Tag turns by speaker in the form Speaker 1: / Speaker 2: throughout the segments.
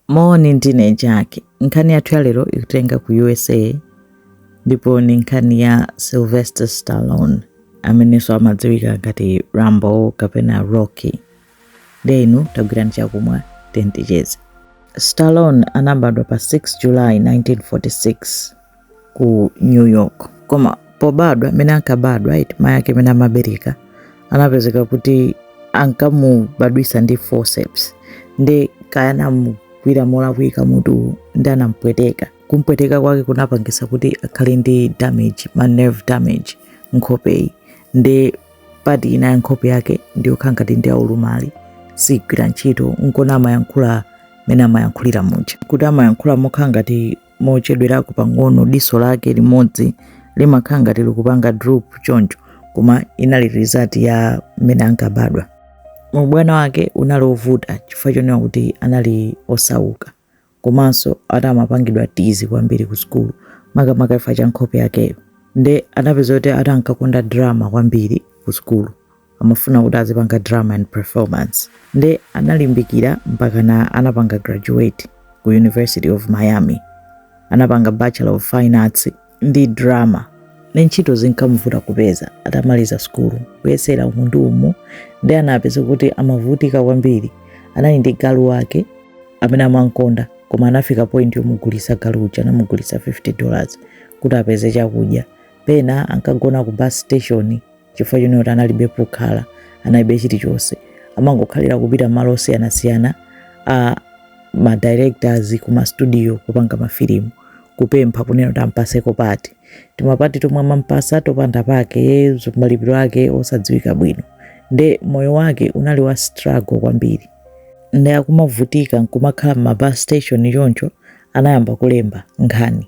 Speaker 1: Moni ndi nejake. Nkhani yathu ya lero ikutenga ku USA ndipo ni nkhani ya Sylvester Stallone amenenso amadziwika ngati Rambo kapena Rocky. Denu tagwirani chakumwa tenticheze. Stallone anabadwa pa 6 July 1946 ku New York. Koma pobadwa mene ankabadwa mayi ake mene amabereka anapezeka kuti ankamubadwisa ndi forceps. Ndi kayana gwira mola kuika mutu ndi anampweteka. Kumpweteka kwake kunapangisa kuti akhale ndi damage, nerve damage nkhope. Ndi pati ina ya nkhope yake ndiyo khangati ndi aulumali sigwira ntchito nkona amayankhula mene amayankhulira muja. Kuti amayankhula mokhangati mochedwerako pang'ono, diso lake limodzi limakhangati likupanga droop choncho, koma inali result ya mene ankabadwa. Mubwana wake unali ovuta chifukwa chonena kuti anali osauka, komanso atamapangidwa tizi kwambiri ku skulu makamaka chifukwa cha nkhope yakeyo. Ndi anapeza kuti atankakonda drama kwambiri ku skulu, amafuna kuti azipanga drama and performance. Ndi analimbikira mpaka na anapanga graduate ku University of Miami, anapanga Bachelor of Fine Arts ndi drama. Ntchito zinkamuvuta kupeza atamaliza skulu kuyesera umundu umu. Ndi anapeza kuti amavutika kwambiri. Anali ndi galu wake amene amankonda, koma anafika point yomugulisa galu uja, anamugulisa $50 kuti apeze chakudya. Pena ankagona ku bus station chifukwa chonena kuti analibe pokhala, analibe chilichonse. Amangokhalira kupita malo osiyanasiyana ma directors kuma studio kupanga mafilimu, kupempha kunena kuti ampaseko pati. Timapati tomwe amampasa topanda pake, malipiro ake osadziwika bwino. Ndi moyo wake unali wa struggle kwambiri. Ndi akumavutika nkumakhala ma bus station choncho, anayamba kulemba nkhani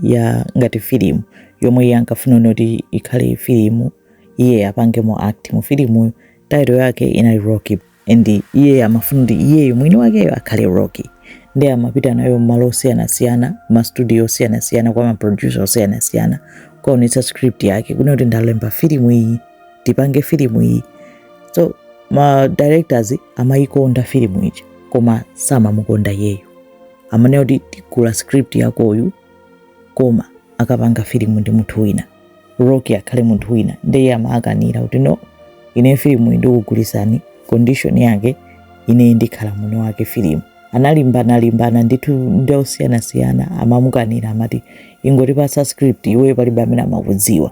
Speaker 1: ya ngati filimu yomwe iye ankafuna kuti ikhale filimu, iye apange mo act mu filimu. Title yake inali Rocky, ndi iye amafuna kuti iye mwini wake akhale Rocky. Ndi amapita nayo malo osiyanasiyana, ma studio osiyanasiyana, kwa ma producer osiyanasiyana kuonetsa script yake kuna kuti ndalemba filimu iyi, tipange filimu iyi. So ma directors amayikonda filimu iji, koma samamukonda yeyo. Amanena kuti tikula script yakoyu koma akapanga filimu ndi munthu wina, Rocky akhale munthu wina. Ndi iye amakanira kuti no, ine filimu ndikugulisani, condition yake ine ndikhala mwini wake filimu. Analimbana ndithu ndi osiyanasiyana, amamukanira amati ingotipasa script iwe palibe amene amakudziwa.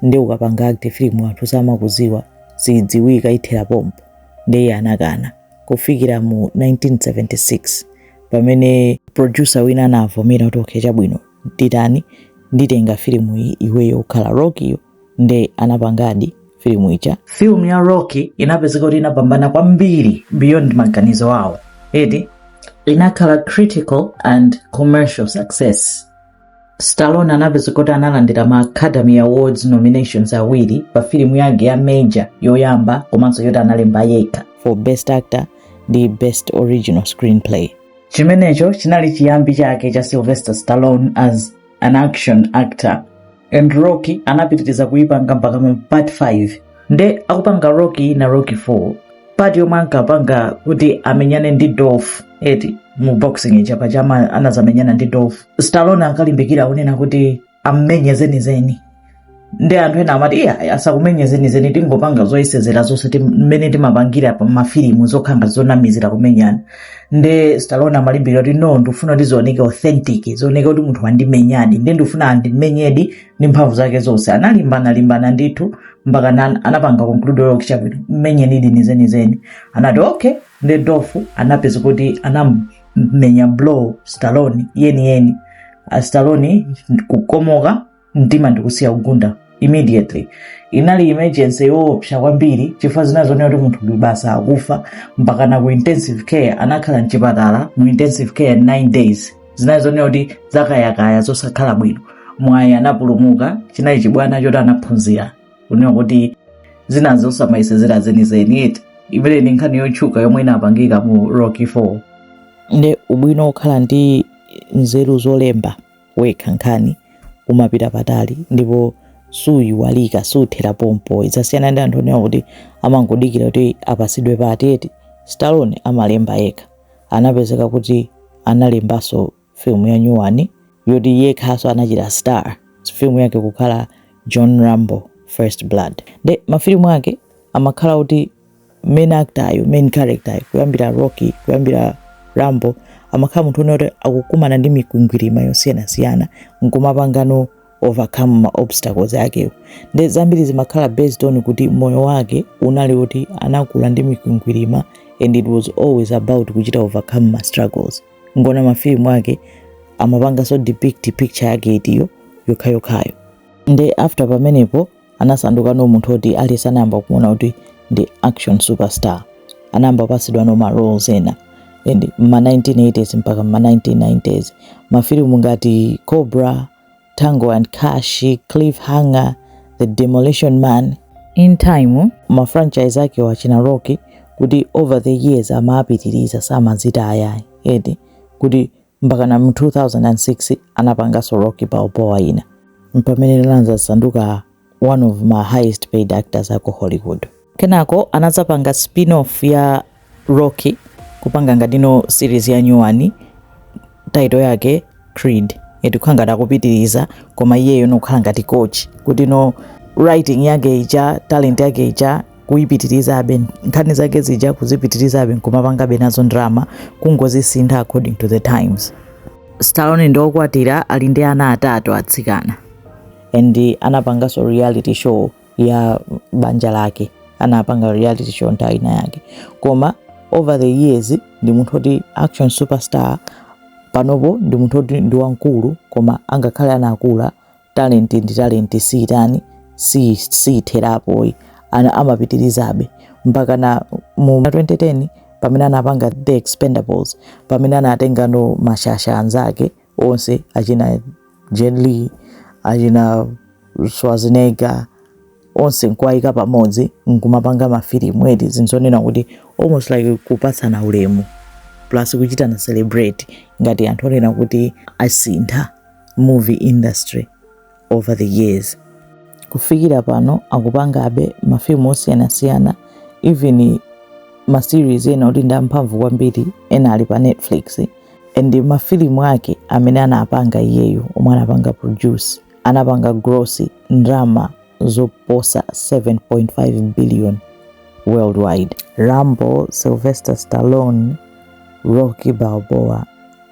Speaker 1: Ndi ukapanga act filimu anthu samakudziwa, sidziwika ithera pompo. Ndi iye anakana kufikira mu 1976 pamene producer wina anavomera kuti okay chabwino titani nditenga filimu iyi iweyo ukhala Rocky. Ndi anapangadi filimu icha. Film ya Rocky inapezeka kuti inapambana kwambiri beyond maganizo awo. Inakhala critical and commercial success. Stallone anapezeka kuti analandira ma Academy Awards nominations awiri pa filimu yake ya major yoyamba, komanso yoti analemba yekha for Best Actor ndi Best Original Screenplay. Chimenecho chinali chiyambi chake cha Sylvester Stallone as an action actor. And Rocky anapitiriza kuipanga mpaka mu part 5. Nde akupanga Rocky na Rocky 4, part yomwe ankapanga kuti amenyane ndi Dolph mu boxing chapa chama anazamenyana ndi Dolph. Stallone ankalimbikira kunena kuti amenye zenizeni. Ndi anthu ena amati asakumenye zenizeni, tingopanga zoyisezera zonse mmene timapangira pa mafilimu zokhanga zonamizira kumenyana. Ndi Stallone amalimbikira kuti no, ndifuna kuti zioneke authentic, zioneke kuti munthu wandimenyadi, ndi ndifuna andimenyedi ndi mphamvu zake zonse. Analimbana ndithu mpaka anapanga conclude Rocky chabwino mmenyeni zenizeni. Anati okay. Ndi Dolph anapeza kuti anamenya blow Stallone yeni. Stallone kukomoka mtima ndikusiya kugunda immediately. Inali emergency yoopsa kwambiri chifukwa zinazonena kuti munthu basa akufa, mpaka na ku intensive care anakhala mchipatala mu intensive care 9 days. Zinazonena kuti zakayakaya zosakhala bwino. Mwayi anapulumuka, chinali chibwana choti anaphunzira kunena kuti zinazosamayisezera zenizeni. Imene ndi nkhani yotchuka yomwe inapangika mu Rocky 4. Ndi ubwino okhala ndi nzeru zolemba wekha nkhani umapita patali, ndipo suyiwalika, suthera pompo. Idzasiyana ndi anthu onena kuti amangodikira kuti apasidwe pati. Stallone amalemba yekha. Anapezeka kuti analembaso film ya nyuwani yoti yekhaso anachita star film yake kukhala John Rambo First Blood. De mafilimu ake amakhala kuti main character kuyambira Rocky kuyambira Rambo amakhala munthu onoti akukumana ndi mikwingwirima yosiyanasiyana nkumapangano overcome ma obstacles yake. De zambiri zimakhala based on kuti moyo wake unali kuti anakula ndi mikwingwirima and it was always about kuchita overcome ma struggles. Ngona mafilimu ake amapanga so depict picture yake itiyo yokhayo. Nde after pamenepo anasanduka no munthu oti alisanamba kuona kuti ndi action superstar. Anamba pasidwa no ma roles ena. And ma 1980s mpaka ma 1990s mafilimu ngati Cobra, Tango and Cash, Cliffhanger, The Demolition Man. In time ma franchise ake wachina Rocky kuti over the years amapitiriza samazita ayayi. Edi kuti mpaka na 2006 anapangaso Rocky Balboa ina. Mpamene lanza sanduka one of my highest paid actors ako Hollywood. Kenako anazapanga spin-off ya Rocky kupanga ngadino series ya nyuwani title yake Creed. Etukhanga takupitiriza koma iyeyo nokhala ngati coach kuti no writing yake ija talent yake ija kuipitiriza abe nkhani zake zija kuzipitiriza abe kumapanga benazo drama kungozisintha according to the times. Stallone ndokwatira ali ndi ana atatu atsikana and anapangaso reality show ya banja lake. Anapanga reality show ntaina yake koma over the years ndi munthu oti action superstar panopo ndi munthu oti ndi wankulu koma angakhale anakula talent sitani si therapo ana amapitirizabe mpaka na mu 2010 pamene anapanga The Expendables pamene anatenga no mashasha anzake onse achina Jet Li achina Schwarzenegger onse nkwayika pamodzi nkumapanga mafilimu edi zinzonena kuti almost like kupatsana ulemu plus kuchita na celebrate ngati anthu onena kuti asintha movie industry over the years. Kufikira pano akupanga abe mafilimu osiyanasiyana even ma series ena oti ndamphamvu kwambiri ena ali pa Netflix and mafilimu ake amene anapanga iyeyo omwe anapanga produce anapanga gross drama zoposa 7.5 billion worldwide. Rambo, Sylvester Stallone, Rocky Balboa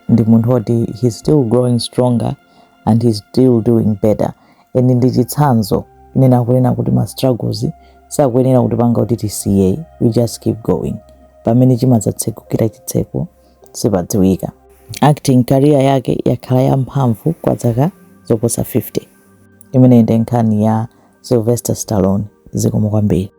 Speaker 1: ndi munthu oti he's still growing stronger and he's still doing better. And ndi chitsanzo nena kunena kuti ma struggles sakuyenera kuti panga kuti tisiye, we just keep going. Pamene chimadzatsegukira chitseko sipadziwika. Acting career yake yakhala yamphamvu kwa zaka zoposa 50. Imene ndi nkhani ya Sylvester Stallone zikomo kwambiri.